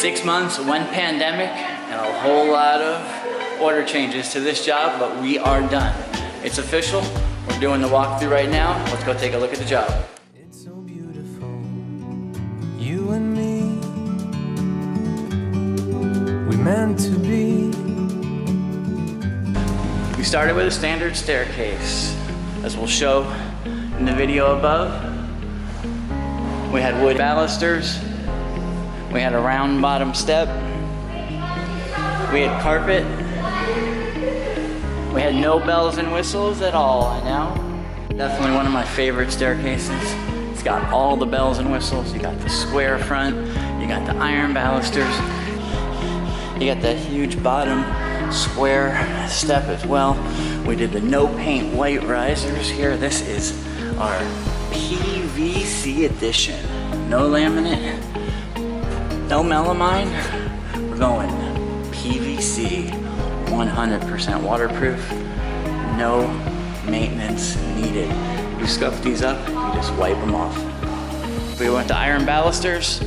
6 months, one pandemic, and a whole lot of order changes to this job, but we are done. It's official. We're doing the walkthrough right now. Let's go take a look at the job. It's so beautiful, you and me. We meant to be. We started with a standard staircase, as we'll show in the video above. We had wood balusters. We had a round bottom step. We had carpet. We had no bells and whistles at all, I know. Definitely one of my favorite staircases. It's got all the bells and whistles. You got the square front. You got the iron balusters. You got that huge bottom square step as well. We did the no paint white risers here. This is our PVC edition. No laminate, no melamine. We're going PVC, 100% waterproof, no maintenance needed. You scuff these up, you just wipe them off. We went to iron balusters.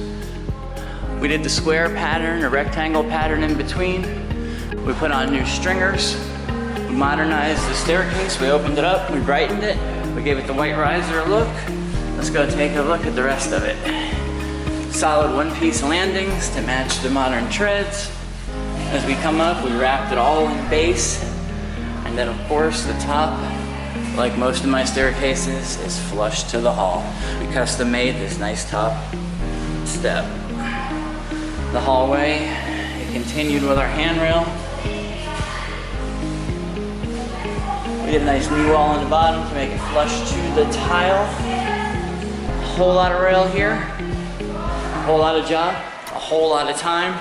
We did the square pattern, a rectangle pattern in between. We put on new stringers. We modernized the staircase. We opened it up, we brightened it. We gave it the white riser look. Let's go take a look at the rest of it. Solid one-piece landings to match the modern treads. As we come up, we wrapped it all in base. And then of course the top, like most of my staircases, is flush to the hall. We custom made this nice top step. The hallway, it continued with our handrail. We did a nice knee wall on the bottom to make it flush to the tile. A whole lot of rail here, a whole lot of job, a whole lot of time.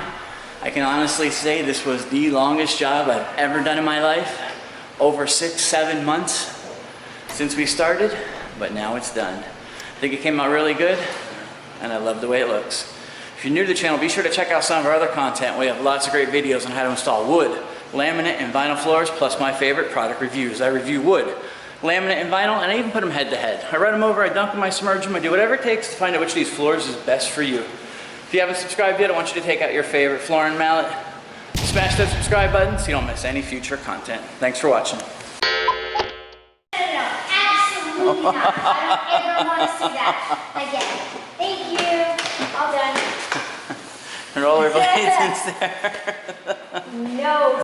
I can honestly say this was the longest job I've ever done in my life. Over 6-7 months since we started, but now it's done. I think it came out really good, and I love the way it looks. If you're new to the channel, be sure to check out some of our other content. We have lots of great videos on how to install wood, laminate, and vinyl floors, plus my favorite product reviews. I review wood, laminate, and vinyl, and I even put them head to head. I run them over, I dunk them, I submerge them, I do whatever it takes to find out which of these floors is best for you. If you haven't subscribed yet, I want you to take out your favorite flooring mallet, smash that subscribe button so you don't miss any future content. Thanks for watching. No, absolutely not. I don't ever want to see that again. Thank you. All done. Rollerblades in there. No.